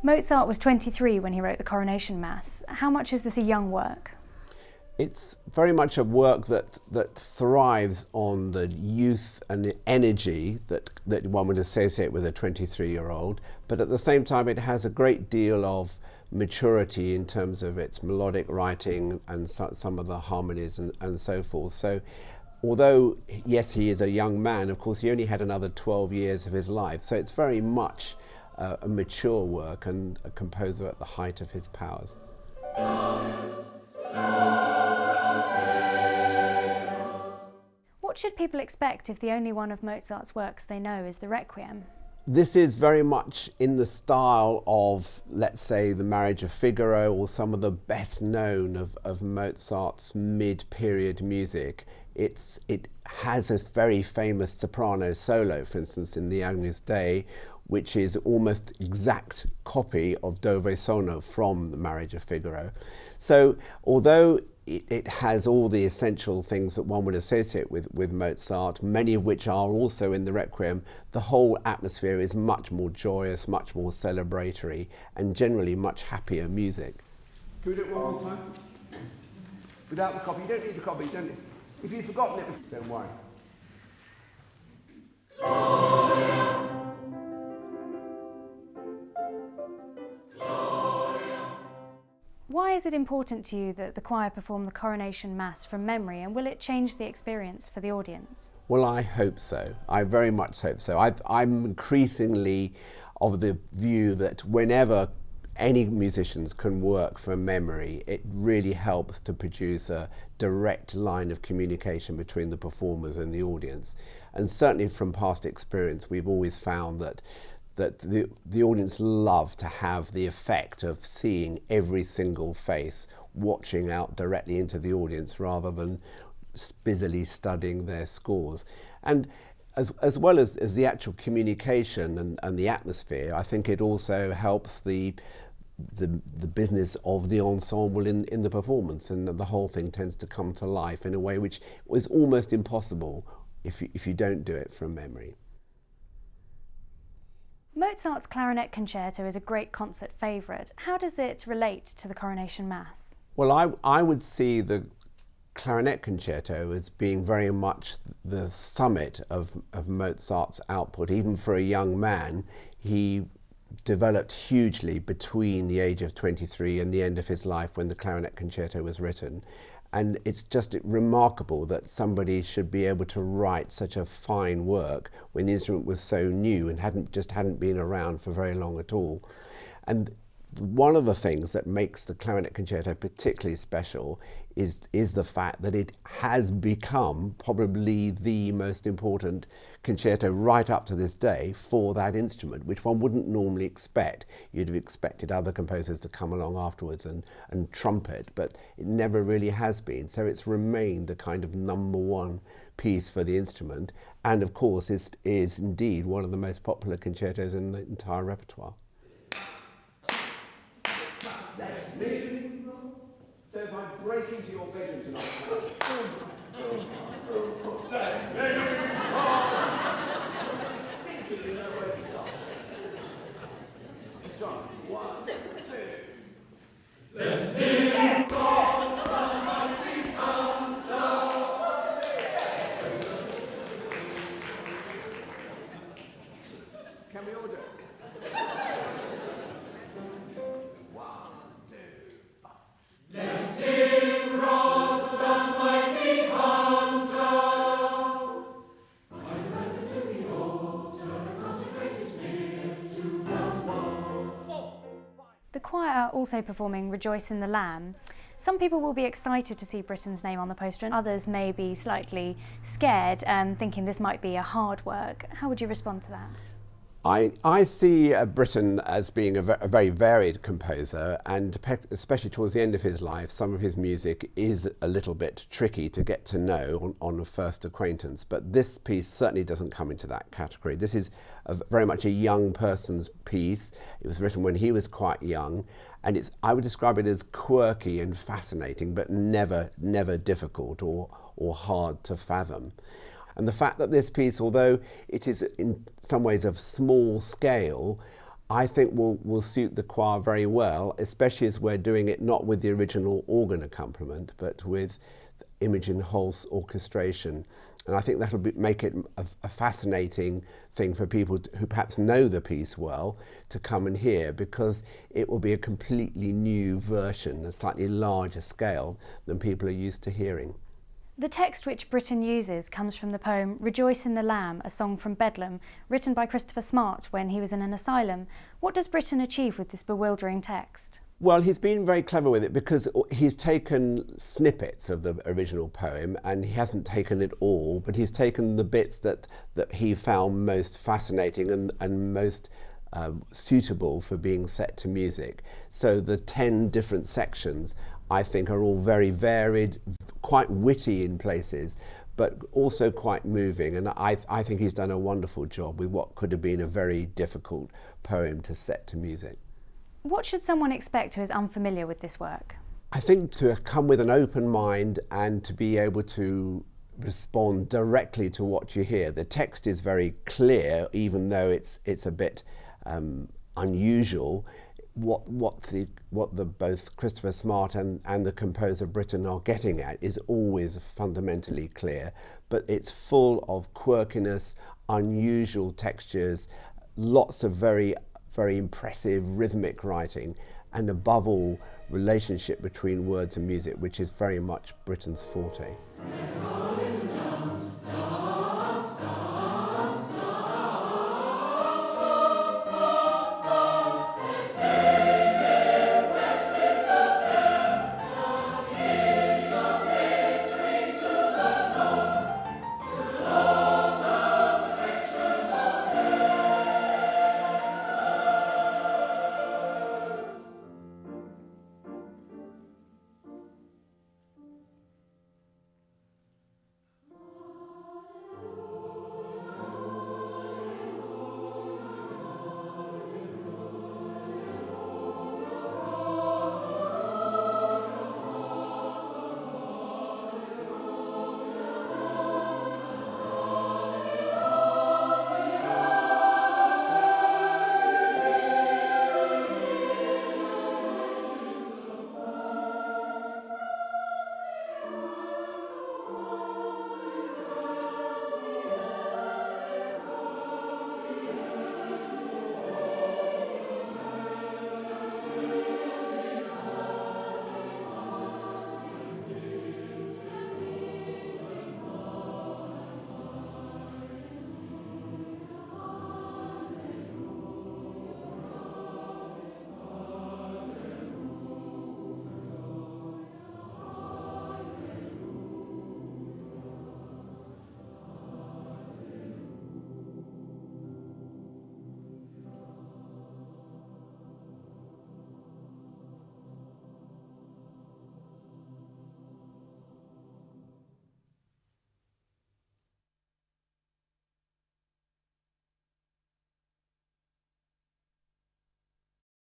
Mozart was 23 when he wrote the Coronation Mass. How much is this a young work? It's very much a work that thrives on the youth and the energy that one would associate with a 23-year-old, but at the same time it has a great deal of maturity in terms of its melodic writing and some of the harmonies and so forth. So although, yes, he is a young man, of course he only had another 12 years of his life, so it's very much a mature work and a composer at the height of his powers. What should people expect if the only one of Mozart's works they know is the Requiem? This is very much in the style of, let's say, The Marriage of Figaro or some of the best known of Mozart's mid-period music. It has a very famous soprano solo, for instance, in the Agnus Dei, which is almost exact copy of Dove Sono from The Marriage of Figaro. So although it has all the essential things that one would associate with Mozart, many of which are also in the Requiem, the whole atmosphere is much more joyous, much more celebratory, and generally much happier music. Can we do it one more time? Without the copy? You don't need the copy, don't you? If you've forgotten it, don't worry. Why is it important to you that the choir perform the Coronation Mass from memory, and will it change the experience for the audience? Well, I hope so. I very much hope so. I'm increasingly of the view that whenever any musicians can work from memory, it really helps to produce a direct line of communication between the performers and the audience. And certainly from past experience, we've always found that the audience love to have the effect of seeing every single face watching out directly into the audience rather than busily studying their scores. And as well as the actual communication and the atmosphere, I think it also helps the business of the ensemble in the performance, and the whole thing tends to come to life in a way which is almost impossible if you don't do it from memory. Mozart's Clarinet Concerto is a great concert favourite. How does it relate to the Coronation Mass? Well, I would see the Clarinet Concerto as being very much the summit of Mozart's output. Even for a young man, he developed hugely between the age of 23 and the end of his life when the Clarinet Concerto was written. And it's just remarkable that somebody should be able to write such a fine work when the instrument was so new and hadn't been around for very long at all. And one of the things that makes the Clarinet Concerto particularly special is the fact that it has become probably the most important concerto right up to this day for that instrument, which one wouldn't normally expect. You'd have expected other composers to come along afterwards and trumpet, but it never really has been. So it's remained the kind of number one piece for the instrument, and of course is indeed one of the most popular concertos in the entire repertoire. So if I break into your bedroom tonight, John, 1, 2. Let's hear God Almighty come down. Can we all do it? The choir are also performing Rejoice in the Lamb. Some people will be excited to see Britten's name on the poster, and others may be slightly scared, thinking this might be a hard work. How would you respond to that? I see Britten as being a very varied composer, and especially towards the end of his life, some of his music is a little bit tricky to get to know on a first acquaintance. But this piece certainly doesn't come into that category. This is very much a young person's piece. It was written when he was quite young, and I would describe it as quirky and fascinating, but never difficult or hard to fathom. And the fact that this piece, although it is in some ways of small scale, I think will suit the choir very well, especially as we're doing it not with the original organ accompaniment, but with Imogen Holst's orchestration. And I think that'll make it a fascinating thing for people who perhaps know the piece well to come and hear, because it will be a completely new version, a slightly larger scale than people are used to hearing. The text which Britten uses comes from the poem Rejoice in the Lamb, a song from Bedlam, written by Christopher Smart when he was in an asylum. What does Britten achieve with this bewildering text? Well, he's been very clever with it because he's taken snippets of the original poem, and he hasn't taken it all, but he's taken the bits that he found most fascinating and most suitable for being set to music. So the 10 different sections, I think, are all very varied, quite witty in places, but also quite moving. And I think he's done a wonderful job with what could have been a very difficult poem to set to music. What should someone expect who is unfamiliar with this work? I think to come with an open mind and to be able to respond directly to what you hear. The text is very clear, even though it's a bit unusual. What both Christopher Smart and the composer Britten are getting at is always fundamentally clear, but it's full of quirkiness, unusual textures, lots of very impressive rhythmic writing, and above all, relationship between words and music, which is very much Britten's forte.